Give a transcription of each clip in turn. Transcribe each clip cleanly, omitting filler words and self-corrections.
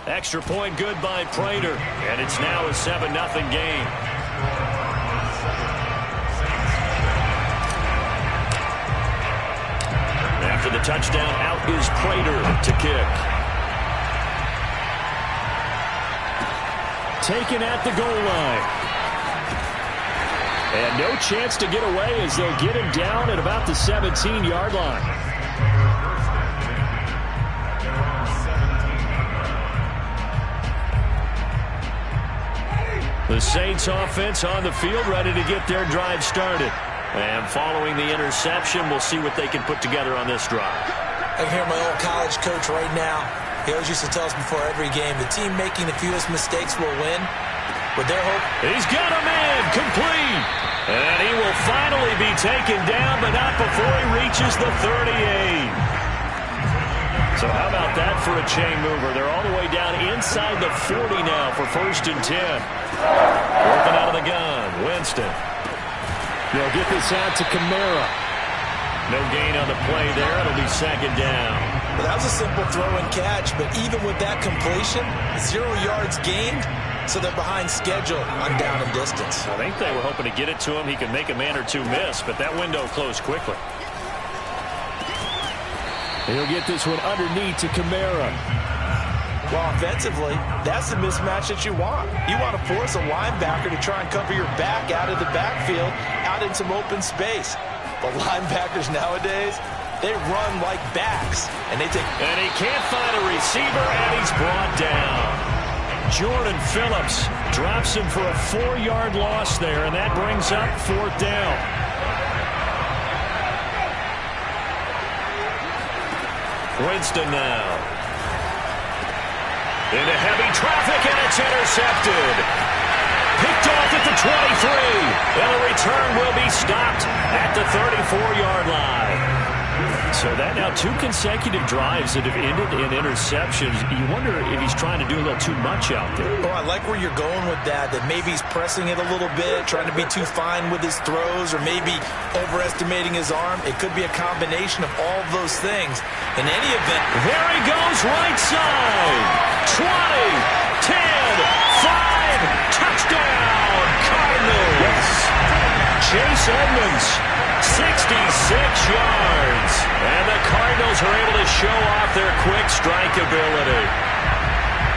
Extra point good by Prater. And it's now a 7-0 game. After the touchdown, out is Prater to kick. Taken at the goal line. And no chance to get away as they'll get him down at about the 17-yard line. The Saints offense on the field ready to get their drive started. And following the interception, we'll see what they can put together on this drive. I can hear my old college coach right now. He always used to tell us before every game, the team making the fewest mistakes will win. With their hope. He's got a man complete. And he will finally be taken down, but not before he reaches the 38. So how about that for a chain mover? They're all the way down inside the 40 now for 1st and 10. Working out of the gun, Winston. They'll get this out to Kamara. No gain on the play there. It'll be 2nd down. Well, that was a simple throw and catch, but even with that completion, 0 yards gained, so they're behind schedule on down and distance. I think they were hoping to get it to him. He could make a man or two miss, but that window closed quickly. He'll get this one underneath to Kamara. Well, offensively, that's the mismatch that you want. You want to force a linebacker to try and cover your back out of the backfield, out in some open space. But linebackers nowadays, they run like backs, and they take. And he can't find a receiver, and he's brought down. Jordan Phillips drops him for a 4-yard loss there, and that brings up 4th down. Winston now. Into heavy traffic, and it's intercepted. Picked off at the 23. And the return will be stopped at the 34-yard line. So that now 2 consecutive drives that have ended in interceptions. You wonder if he's trying to do a little too much out there. Oh, I like where you're going with that maybe he's pressing it a little bit, trying to be too fine with his throws, or maybe overestimating his arm. It could be a combination of all of those things. In any event, there he goes, right side. 20, 10, 5, touchdown, Cardinals. Chase Edmonds, 66 yards. And the Cardinals are able to show off their quick strike ability.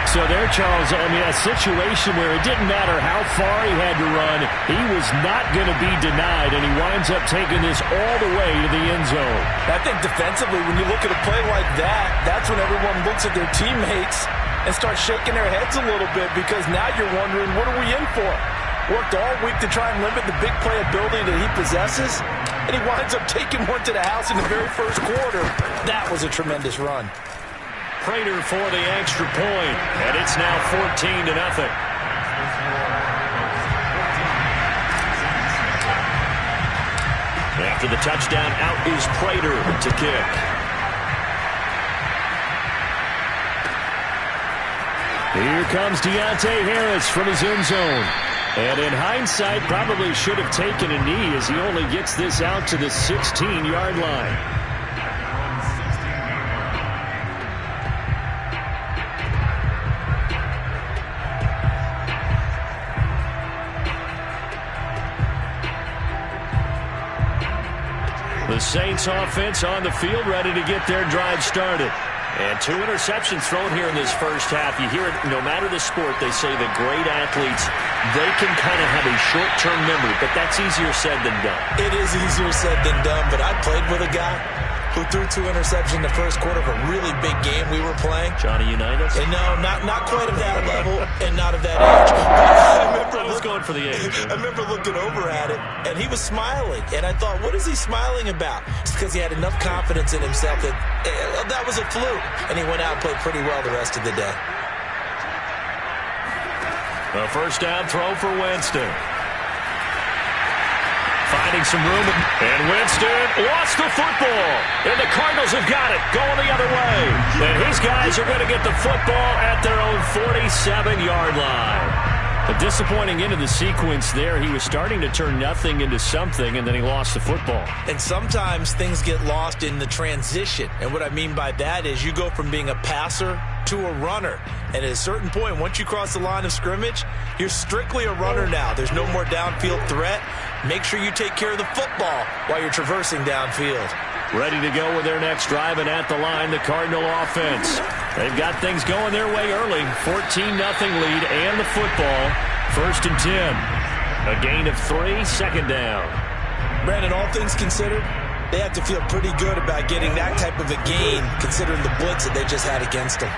So there, Charles, I mean, a situation where it didn't matter how far he had to run, he was not going to be denied, and he winds up taking this all the way to the end zone. I think defensively, when you look at a play like that, that's when everyone looks at their teammates and starts shaking their heads a little bit, because now you're wondering, what are we in for? Worked all week to try and limit the big play ability that he possesses, and he winds up taking one to the house in the very first quarter. That was a tremendous run. Prater for the extra point, and it's now 14-0. After the touchdown, out is Prater to kick. Here comes Deontay Harris from his end zone. And in hindsight, probably should have taken a knee as he only gets this out to the 16-yard line. The Saints offense on the field ready to get their drive started. And 2 interceptions thrown here in this first half. You hear it, no matter the sport, they say that great athletes, they can kind of have a short-term memory, but that's easier said than done. It is easier said than done, but I played with a guy who threw 2 interceptions in the first quarter of a really big game we were playing. Johnny Unitas? And no, not quite of that level and not of that age. I was going for the age. I remember looking over at it, and he was smiling. And I thought, what is he smiling about? It's because he had enough confidence in himself that that was a fluke. And he went out and played pretty well the rest of the day. A first down throw for Winston. Finding some room, and Winston lost the football. And the Cardinals have got it, going the other way. And his guys are going to get the football at their own 47-yard line. A disappointing end of the sequence there. He was starting to turn nothing into something, and then he lost the football. And sometimes things get lost in the transition. And what I mean by that is you go from being a passer to a runner. And at a certain point, once you cross the line of scrimmage, you're strictly a runner now. There's no more downfield threat. Make sure you take care of the football while you're traversing downfield. Ready to go with their next drive, and at the line, the Cardinal offense. They've got things going their way early. 14-0 lead and the football. 1st and 10. A gain of 3, 2nd down. Brandon, all things considered, they have to feel pretty good about getting that type of a gain, considering the blitz that they just had against them.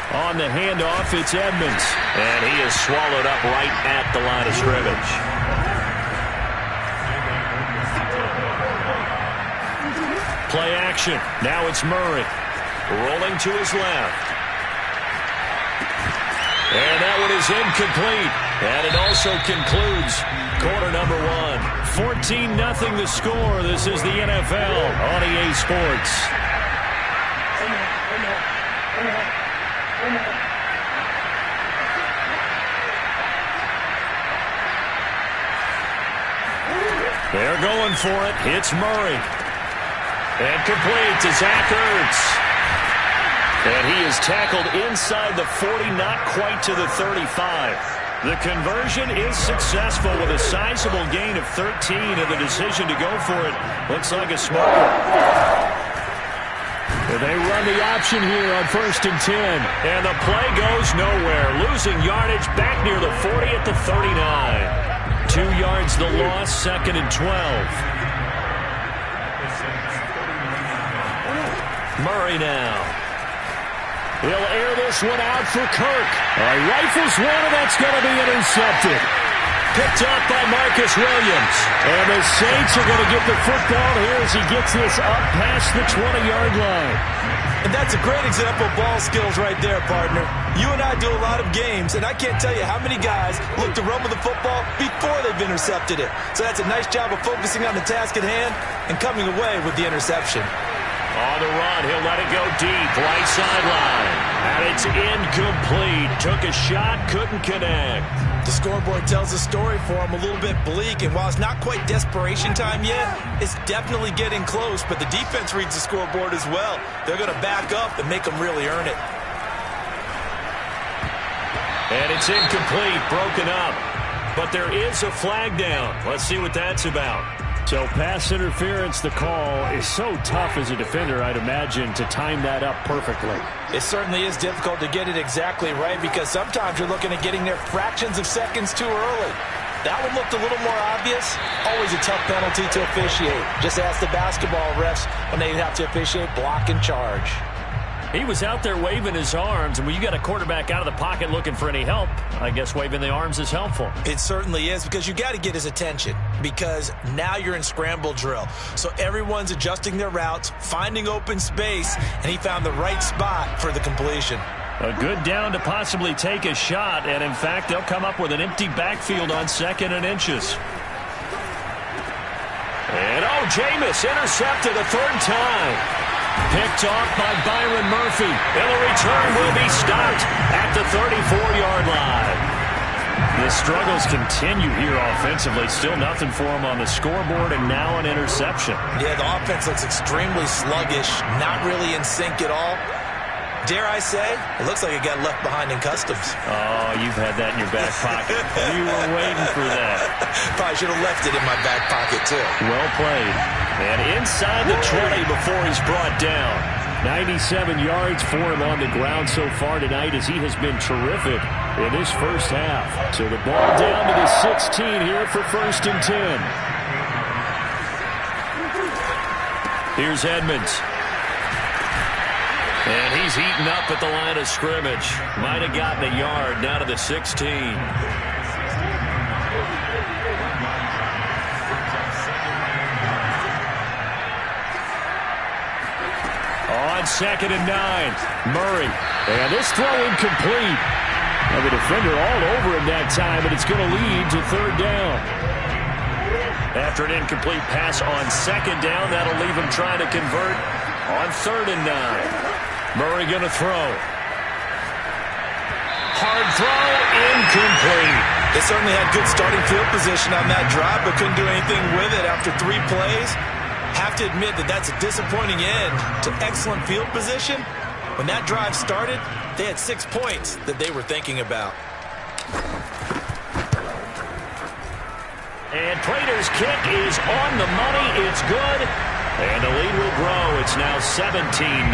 On the handoff, it's Edmonds. And he is swallowed up right at the line of scrimmage. Play action. Now it's Murray. Rolling to his left. And that one is incomplete. And it also concludes quarter number 1. 14-0 the score. This is the NFL on EA Sports. They're going for it. It's Murray. And complete to Zach Ertz. And he is tackled inside the 40, not quite to the 35. The conversion is successful with a sizable gain of 13, and the decision to go for it looks like a smart one. And they run the option here on 1st and 10. And the play goes nowhere. Losing yardage back near the 40 at the 39. 2 yards the loss, 2nd and 12. Murray now. He'll air this one out for Kirk. Rifles one, and that's going to be intercepted. Picked up by Marcus Williams. And the Saints are going to get the football here as he gets this up past the 20-yard line. And that's a great example of ball skills right there, partner. You and I do a lot of games, and I can't tell you how many guys look to run with the football before they've intercepted it. So that's a nice job of focusing on the task at hand and coming away with the interception. On the run, he'll let it go deep, right sideline. And it's incomplete. Took a shot, couldn't connect. The scoreboard tells the story for him, a little bit bleak, and while it's not quite desperation time yet, it's definitely getting close, but the defense reads the scoreboard as well. They're going to back up and make them really earn it. And it's incomplete, broken up. But there is a flag down. Let's see what that's about. So pass interference, the call is so tough as a defender, I'd imagine, to time that up perfectly. It certainly is difficult to get it exactly right because sometimes you're looking at getting there fractions of seconds too early. That one looked a little more obvious. Always a tough penalty to officiate. Just ask the basketball refs when they have to officiate block and charge. He was out there waving his arms, and when you got a quarterback out of the pocket looking for any help, I guess waving the arms is helpful. It certainly is, because you got to get his attention, because now you're in scramble drill. So everyone's adjusting their routes, finding open space, and he found the right spot for the completion. A good down to possibly take a shot, and in fact, they'll come up with an empty backfield on 2nd and inches. And Jameis intercepted a 3rd time. Picked off by Byron Murphy. And the return will be stopped at the 34-yard line. The struggles continue here offensively. Still nothing for him on the scoreboard, and now an interception. Yeah, the offense looks extremely sluggish, not really in sync at all. Dare I say, it looks like it got left behind in customs. Oh, you've had that in your back pocket. You were waiting for that. Probably should have left it in my back pocket, too. Well played. And inside the 20 before he's brought down. 97 yards for him on the ground so far tonight as he has been terrific in this first half. So the ball down to the 16 here for 1st and 10. Here's Edmonds. And he's eaten up at the line of scrimmage. Might have gotten a yard down to the 16. On 2nd and 9, Murray. And this throw incomplete. Now the defender all over him that time, but it's going to lead to 3rd down. After an incomplete pass on 2nd down, that'll leave him trying to convert on 3rd and 9. Murray going to throw. Hard throw, incomplete. They certainly had good starting field position on that drive, but couldn't do anything with it after 3 plays. Have to admit that that's a disappointing end to excellent field position. When that drive started, they had 6 points that they were thinking about. And Prater's kick is on the money. It's good. And the lead will grow. It's now 17-0.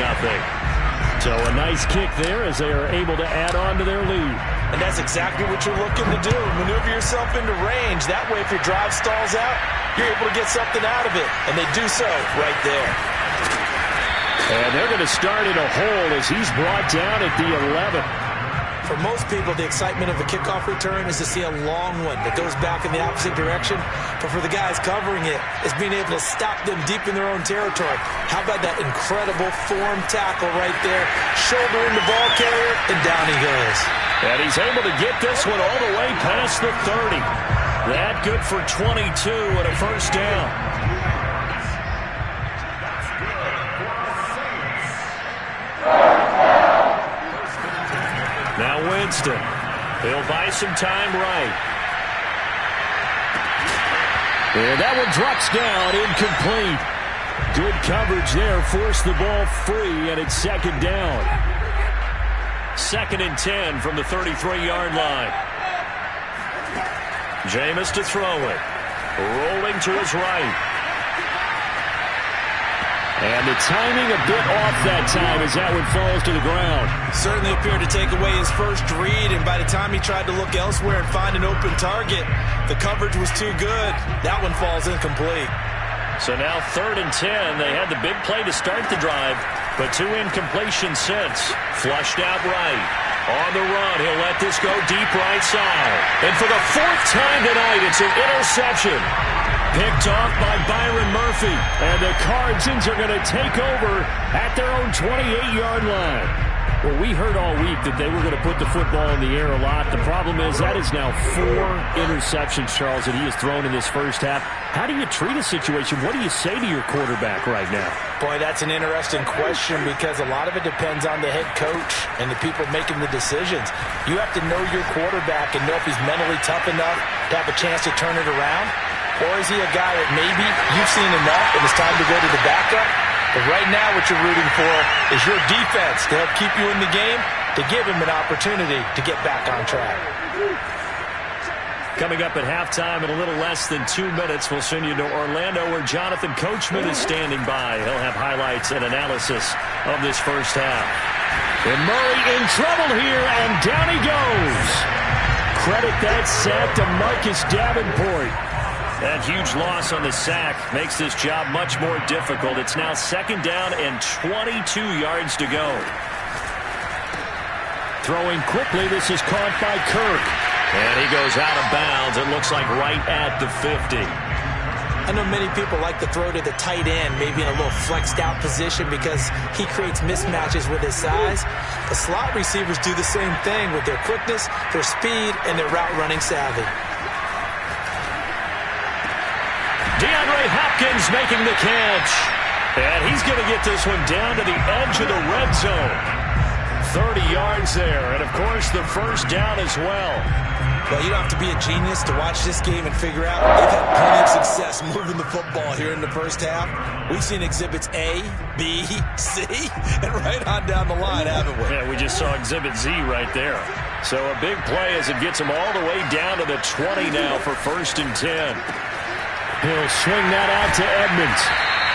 So a nice kick there as they are able to add on to their lead. And that's exactly what you're looking to do. Maneuver yourself into range. That way, if your drive stalls out, you're able to get something out of it. And they do so right there. And they're going to start in a hole as he's brought down at the 11. For most people, the excitement of a kickoff return is to see a long one that goes back in the opposite direction. But for the guys covering it, it's being able to stop them deep in their own territory. How about that incredible form tackle right there? Shoulder in the ball carrier, and down he goes. And he's able to get this one all the way past the 30. That good for 22 and a first down. Now Winston. He'll buy some time right. And that one drops down, incomplete. Good coverage there, forced the ball free, and it's second down. 2nd and 10 from the 33-yard line. Jameis to throw it. Rolling to his right. And the timing a bit off that time as that one falls to the ground. Certainly appeared to take away his first read, and by the time he tried to look elsewhere and find an open target, the coverage was too good. That one falls incomplete. So now 3rd and 10. They had the big play to start the drive, but 2 incompletions since. Flushed out right. On the run, he'll let this go deep right side. And for the 4th time tonight, it's an interception. Picked off by Byron Murphy. And the Cardinals are going to take over at their own 28-yard line. Well, we heard all week that they were going to put the football in the air a lot. The problem is that is now 4 interceptions, Charles, that he has thrown in this first half. How do you treat a situation? What do you say to your quarterback right now? Boy, that's an interesting question because a lot of it depends on the head coach and the people making the decisions. You have to know your quarterback and know if he's mentally tough enough to have a chance to turn it around. Or is he a guy that maybe you've seen enough and it's time to go to the backup? But right now what you're rooting for is your defense to help keep you in the game, to give him an opportunity to get back on track. Coming up at halftime in a little less than 2 minutes, we'll send you to Orlando where Jonathan Coachman is standing by. He'll have highlights and analysis of this first half. And Murray in trouble here, and down he goes. Credit that sack to Marcus Davenport. That huge loss on the sack makes this job much more difficult. It's now 2nd down and 22 yards to go. Throwing quickly, this is caught by Kirk. And he goes out of bounds. It looks like right at the 50. I know many people like to throw to the tight end, maybe in a little flexed out position because he creates mismatches with his size. The slot receivers do the same thing with their quickness, their speed, and their route running savvy. DeAndre Hopkins making the catch. And he's going to get this one down to the edge of the red zone. 30 yards there. And, of course, the first down as well. Well, you don't have to be a genius to watch this game and figure out they've had plenty of success moving the football here in the first half. We've seen exhibits A, B, C, and right on down the line, haven't we? Yeah, we just saw exhibit Z right there. So a big play as it gets them all the way down to the 20 now for 1st and 10. He'll swing that out to Edmonds.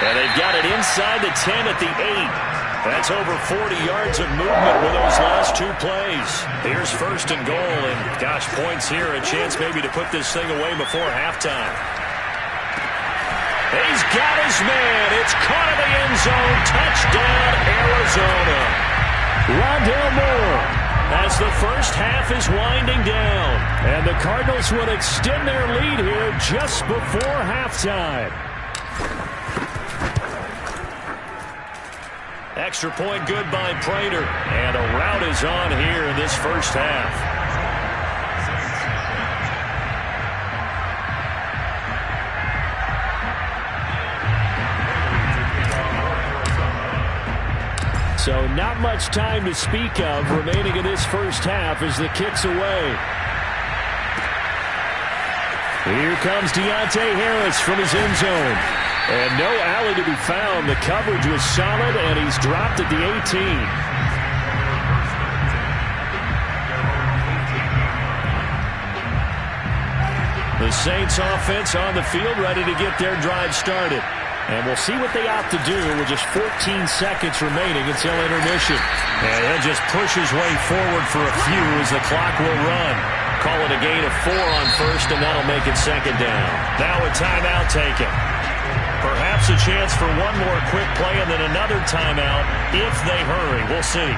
And they've got it inside the 10 at the 8. That's over 40 yards of movement with those last 2 plays. Here's 1st and goal, and gosh, points here, a chance maybe to put this thing away before halftime. He's got his man. It's caught in the end zone. Touchdown, Arizona. Rondale Moore as the first half is winding down. And the Cardinals will extend their lead here just before halftime. Extra point good by Prater. And a rout is on here in this first half. So not much time to speak of remaining in this first half as the kick's away. Here comes Deontay Harris from his end zone. And no alley to be found. The coverage was solid, and he's dropped at the 18. The Saints offense on the field, ready to get their drive started. And we'll see what they opt to do with just 14 seconds remaining until intermission. And he'll just push his way forward for a few as the clock will run. Call it a gain of 4 on first, and that'll make it second down. Now a timeout taken. Perhaps a chance for one more quick play and then another timeout if they hurry. We'll see.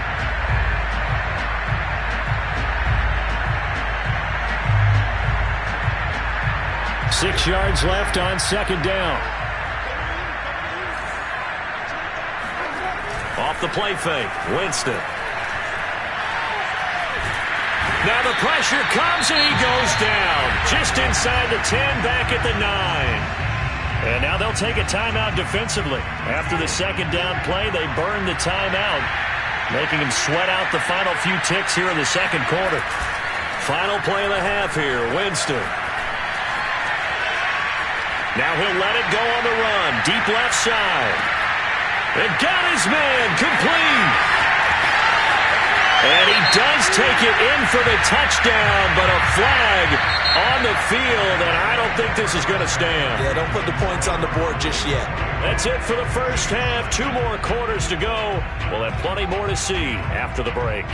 Six yards left on second down. Off the play fake, Winston. Now the pressure comes and he goes down. Just inside the 10, back at the 9. And now they'll take a timeout defensively. After the second down play, they burn the timeout, making him sweat out the final few ticks here in the second quarter. Final play of the half here, Winston. Now he'll let it go on the run, deep left side. And got his man, complete. And he does take it in for the touchdown, but a flag on the field, and I don't think this is going to stand. Yeah, don't put the points on the board just yet. That's it for the first half. 2 more quarters to go. We'll have plenty more to see after the break.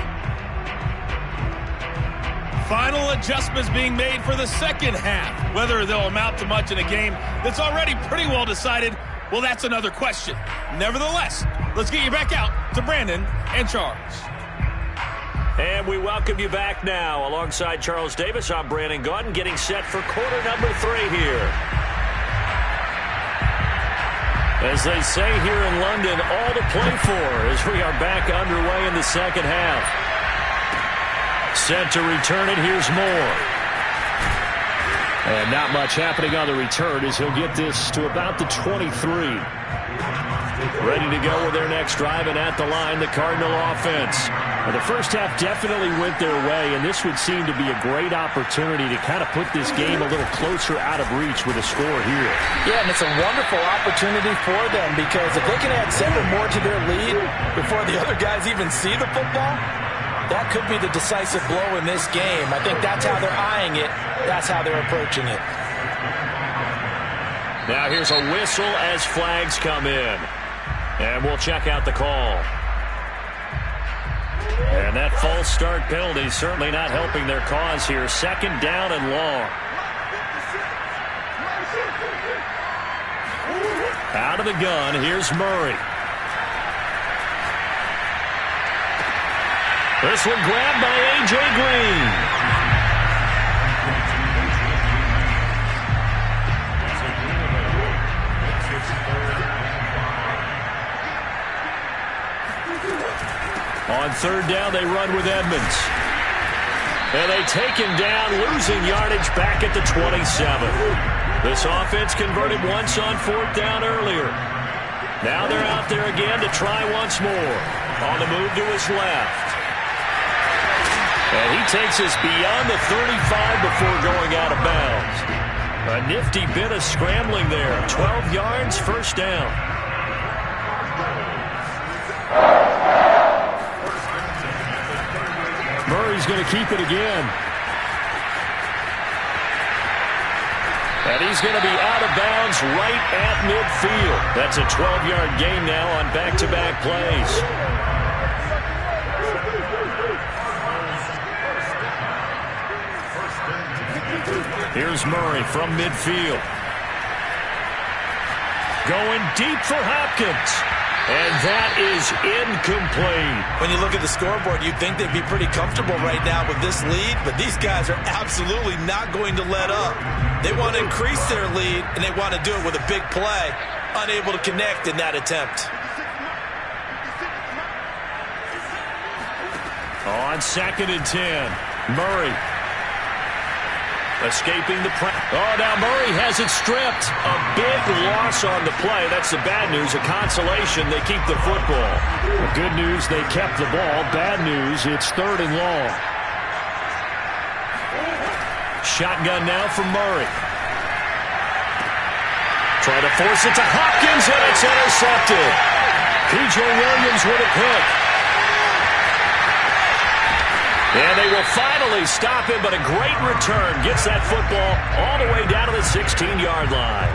Final adjustments being made for the second half. Whether they'll amount to much in a game that's already pretty well decided, well, that's another question. Nevertheless, let's get you back out to Brandon and Charles. And we welcome you back now. Alongside Charles Davis, I'm Brandon Gaudin, getting set for quarter number 3 here. As they say here in London, all to play for as we are back underway in the second half. Set to return it, here's Moore. And not much happening on the return as he'll get this to about the 23. Ready to go with their next drive, and at the line, the Cardinal offense. Well, the first half definitely went their way, and this would seem to be a great opportunity to kind of put this game a little closer out of reach with a score here. Yeah, and it's a wonderful opportunity for them because if they can add 7 more to their lead before the other guys even see the football, that could be the decisive blow in this game. I think that's how they're eyeing it. That's how they're approaching it. Now here's a whistle as flags come in. And we'll check out the call. And that false start penalty certainly not helping their cause here. Second down and long. Out of the gun, here's Murray. This one grabbed by A.J. Green. On third down, they run with Edmonds. And they take him down, losing yardage back at the 27. This offense converted once on fourth down earlier. Now they're out there again to try once more. On the move to his left. And he takes us beyond the 35 before going out of bounds. A nifty bit of scrambling there. 12 yards, first down. Murray's going to keep it again. And he's going to be out of bounds right at midfield. That's a 12-yard gain now on back-to-back plays. Here's Murray from midfield. Going deep for Hopkins. And that is incomplete. When you look at the scoreboard, you'd think they'd be pretty comfortable right now with this lead, but these guys are absolutely not going to let up. They want to increase their lead, and they want to do it with a big play. Unable to connect in that attempt. On second and 10, Murray. Escaping the pressure. Oh, now Murray has it stripped. A big loss on the play. That's the bad news. A consolation, they keep the football. The good news, they kept the ball. Bad news, it's third and long. Shotgun now from Murray. Trying to force it to Hopkins, and it's intercepted. P.J. Williams with a pick. And they will finally stop him, but a great return. Gets that football all the way down to the 16-yard line.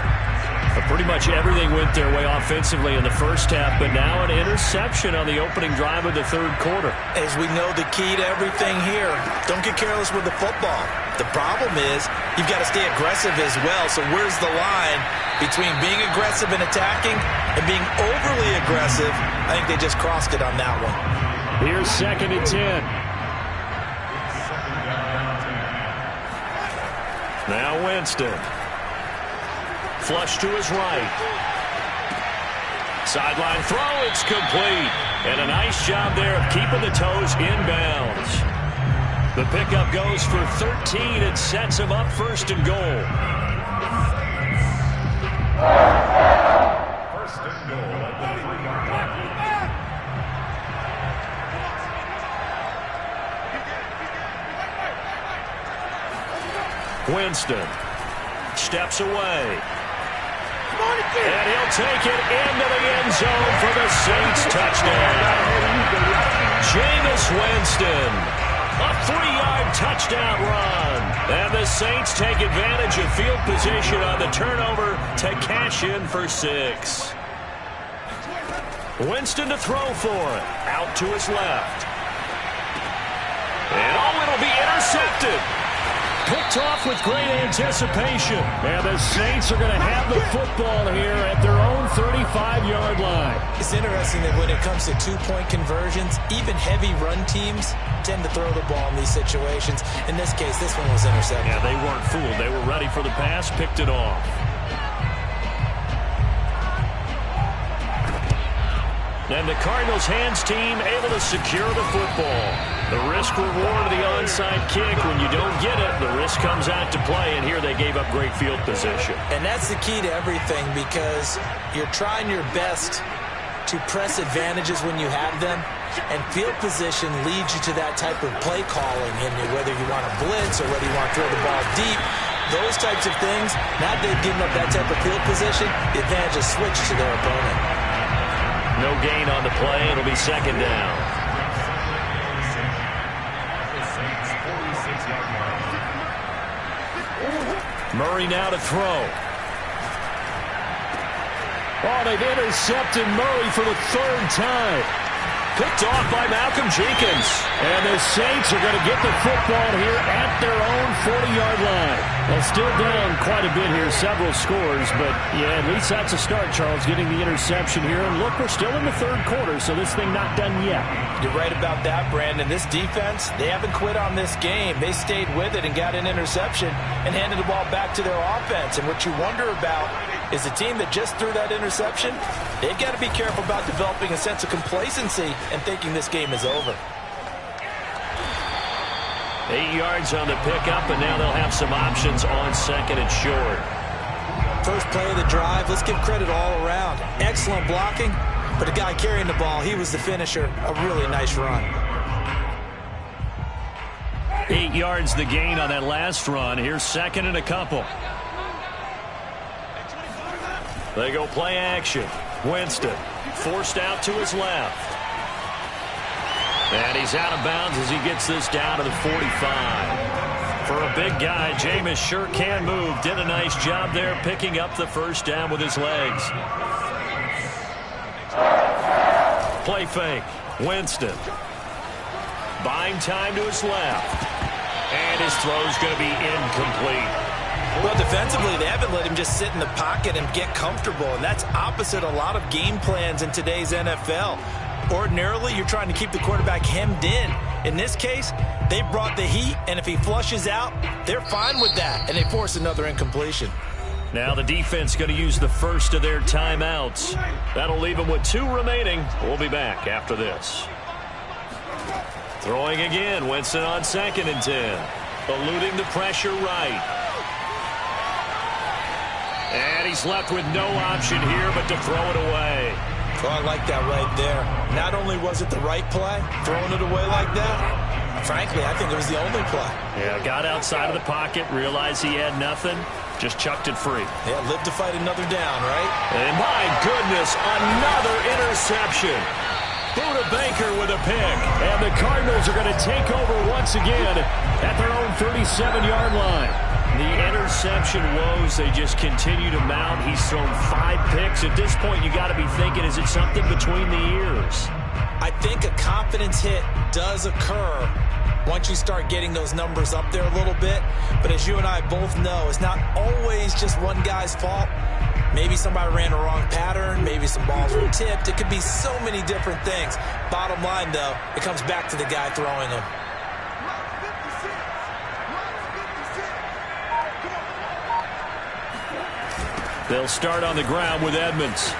But pretty much everything went their way offensively in the first half, but now an interception on the opening drive of the third quarter. As we know, the key to everything here, don't get careless with the football. The problem is you've got to stay aggressive as well. So where's the line between being aggressive and attacking and being overly aggressive? I think they just crossed it on that one. Here's 2nd and 10. Now Winston. Flush to his right. Sideline throw, it's complete. And a nice job there of keeping the toes inbounds. The pickup goes for 13 and sets him up 1st and goal. 1st and goal at the 3-yard line. Winston steps away. And he'll take it into the end zone for the Saints touchdown. Jameis Winston, a 3-yard touchdown run. And the Saints take advantage of field position on the turnover to cash in for 6. Winston to throw for it. Out to his left. And it'll be intercepted. Picked off with great anticipation. And the Saints are going to have the football here at their own 35-yard line. It's interesting that when it comes to two-point conversions, even heavy run teams tend to throw the ball in these situations. In this case, this one was intercepted. Yeah, they weren't fooled. They were ready for the pass, picked it off. And the Cardinals' hands team able to secure the football. The risk-reward of the onside kick. When you don't get it, the risk comes out to play, and here they gave up great field position. And that's the key to everything, because you're trying your best to press advantages when you have them, and field position leads you to that type of play calling, and whether you want to blitz or whether you want to throw the ball deep, those types of things, now they've given up that type of field position, the advantage is switched to their opponent. No gain on the play. It'll be 2nd down. Murray now to throw. Oh, they've intercepted Murray for the 3rd time. Picked off by Malcolm Jenkins. And the Saints are going to get the football here at their own 40-yard line. Well, still down quite a bit here, several scores, but yeah, at least that's a start, Charles, getting the interception here. And look, we're still in the 3rd quarter, so this thing not done yet. You're right about that, Brandon. This defense, they haven't quit on this game. They stayed with it and got an interception and handed the ball back to their offense. And what you wonder about is the team that just threw that interception, they've got to be careful about developing a sense of complacency and thinking this game is over. 8 yards on the pickup, and now they'll have some options on 2nd and short. First play of the drive, let's give credit all around. Excellent blocking, but the guy carrying the ball, he was the finisher. A really nice run. 8 yards the gain on that last run. Here's 2nd and a couple. They go play action. Winston forced out to his left. And he's out of bounds as he gets this down to the 45. For a big guy, Jameis sure can move. Did a nice job there picking up the 1st down with his legs. Play fake. Winston. Buying time to his left. And his throw's going to be incomplete. Well, defensively, they haven't let him just sit in the pocket and get comfortable, and that's opposite a lot of game plans in today's NFL. Ordinarily, you're trying to keep the quarterback hemmed in. In this case, they brought the heat, and if he flushes out, they're fine with that, and they force another incompletion. Now the defense going to use the first of their timeouts. That'll leave them with 2 remaining. We'll be back after this. Throwing again, Winston on 2nd and 10. Eluding the pressure right. And he's left with no option here but to throw it away. Oh, I like that right there. Not only was it the right play, throwing it away like that, Frankly, I think it was the only play. Yeah, got outside of the pocket, realized he had nothing, just chucked it free. Yeah, live to fight another down, right? And my goodness, another interception. Buda Baker with a pick. And the Cardinals are going to take over once again at their own 37-yard line. The interception woes, they just continue to mount. He's thrown 5 picks. At this point, you got to be thinking, is it something between the ears? I think a confidence hit does occur once you start getting those numbers up there a little bit. But as you and I both know, it's not always just one guy's fault. Maybe somebody ran a wrong pattern. Maybe some balls were tipped. It could be so many different things. Bottom line, though, it comes back to the guy throwing them. They'll start on the ground with Edmonds.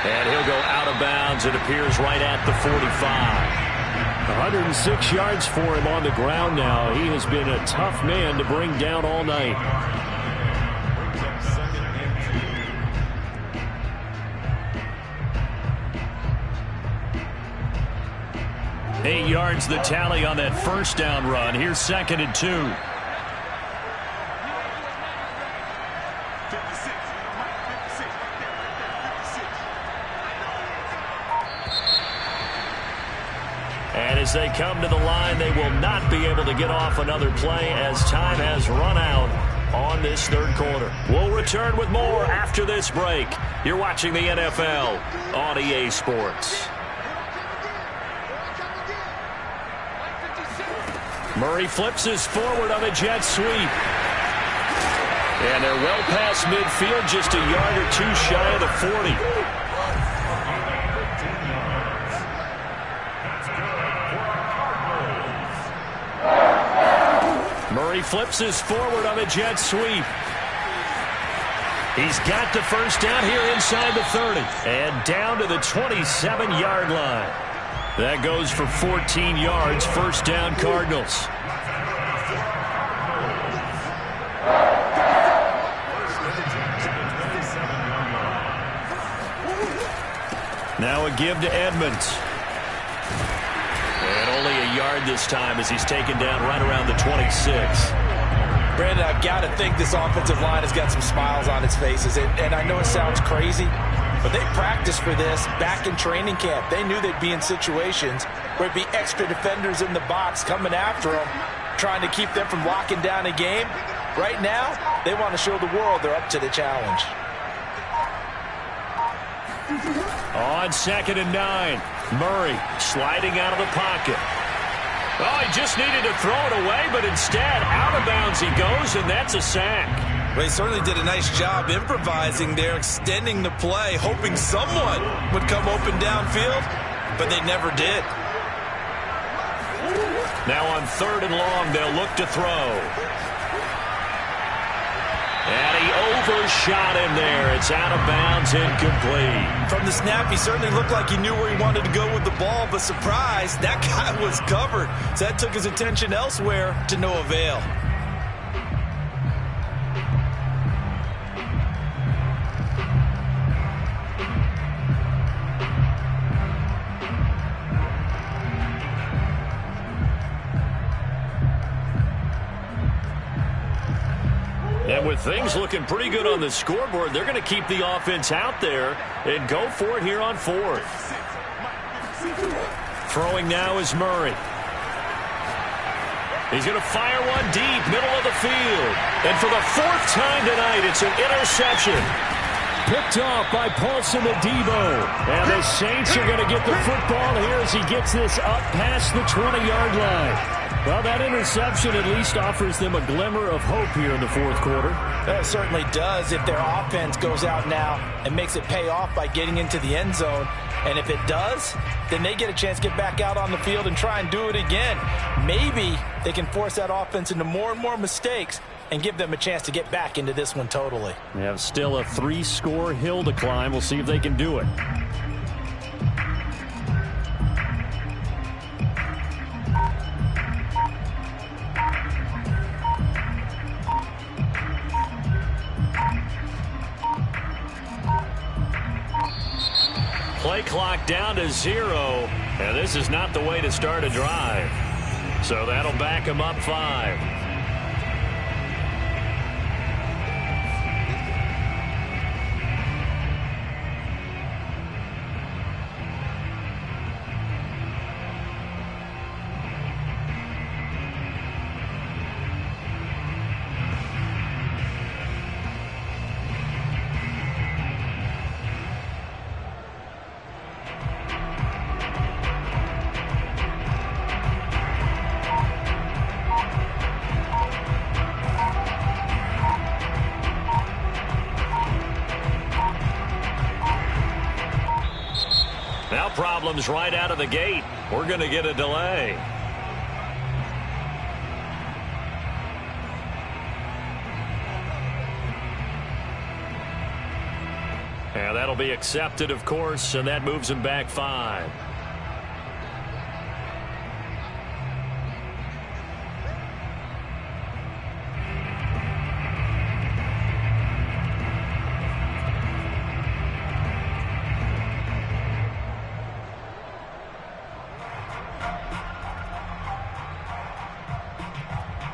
And he'll go out of bounds. It appears right at the 45. 106 yards for him on the ground now. He has been a tough man to bring down all night. Eight yards the tally on that first down run. Here's 2nd and 2. And as they come to the line, they will not be able to get off another play as time has run out on this third quarter. We'll return with more after this break. You're watching the NFL on EA Sports. Murray flips his forward on a jet sweep. And they're well past midfield, just a yard or two shy of the 40. Murray flips his forward on a jet sweep. He's got the first down here inside the 30. And down to the 27-yard line. That goes for 14 yards. First down, Cardinals. Now a give to Edmonds. And only a yard this time as he's taken down right around the 26. Brandon, I've got to think this offensive line has got some smiles on its faces. And I know it sounds crazy, but they practiced for this back in training camp. They knew they'd be in situations where it'd be extra defenders in the box coming after them, trying to keep them from locking down a game. Right now, they want to show the world they're up to the challenge. On 2nd and 9, Murray sliding out of the pocket. Oh, he just needed to throw it away, but instead, out of bounds he goes, and that's a sack. Well, he certainly did a nice job improvising there, extending the play, hoping someone would come open downfield, but they never did. Now on 3rd and long, they'll look to throw. And he overshot him there. It's out of bounds, incomplete. From the snap, he certainly looked like he knew where he wanted to go with the ball, but surprise, that guy was covered. So that took his attention elsewhere to no avail. And with things looking pretty good on the scoreboard, they're going to keep the offense out there and go for it here on 4th. Throwing now is Murray. He's going to fire one deep, middle of the field. And for the 4th time tonight, it's an interception. Picked off by Paulson Adebo. And the Saints are going to get the football here as he gets this up past the 20-yard line. Well, that interception at least offers them a glimmer of hope here in the 4th quarter. That certainly does if their offense goes out now and makes it pay off by getting into the end zone. And if it does, then they get a chance to get back out on the field and try and do it again. Maybe they can force that offense into more and more mistakes and give them a chance to get back into this one totally. They have still a 3-score hill to climb. We'll see if they can do it. Play clock down to 0 And this is not the way to start a drive. So that'll back him up 5. Now problems right out of the gate. We're going to get a delay. And that'll be accepted, of course, and that moves him back 5.